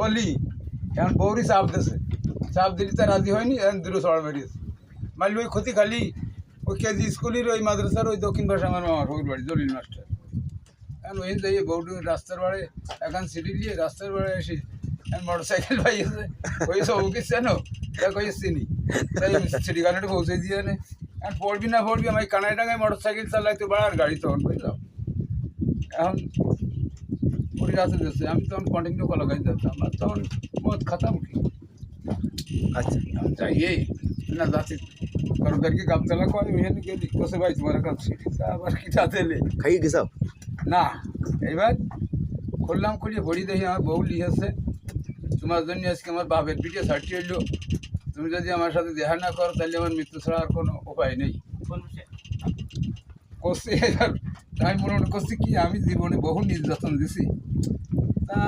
হলি এখন বৌরি চাপ দিলি তা রাজি হয়নি, এখন দূরে ছড়া বেরিয়েছে মারলি ওই ক্ষতি খালি ওই কেজি স্কুলের ওই মাদ্রাসার ওই দক্ষিণ পাশে আমার মামার হবির বাড়ি জলিল মাস্টার। এখন ওই যাই বৌডি রাস্তার বাড়ে এখন সিটি দিয়ে রাস্তার বাড়ে এসে মোটর সাইকেল পাইছে ওই সব কেনো দেখ ওই চিনি তাই সিটি কানেটে পৌঁছে দিয়ে নে এখন পড়বি না পড়বি আমি কানায় টাঙায় মোটর সাইকেল চালাইতে বাড়ার গাড়ি তখন বুঝলাম। এখন পুরী রাতে যাচ্ছে আমি তখন কন্টিনিউ কলা গাছ যাচ্তাম আর তখন মদ খাতাম কি। আচ্ছা যাইয়ে না যাচ্ছি সরকারকে গাবতলা করে ওইখানে গেলি কষে ভাই তোমার কাছে আবার কি এলে খাইয়ে গেছাও? না এইবার খুললাম খুলিয়ে ভরি দেখি আমার বউ লিখেছে তোমার জন্য আজকে আমার বাপের পিঠে ছাড়টি এলো, তুমি যদি আমার সাথে দেখা না করো তাহলে আমার মৃত্যু ছাড়া আর কোনো উপায় নেই। করছি এবার আমি মনে মনে করছি কি আমি জীবনে বহু নির্যাতন দিছি তা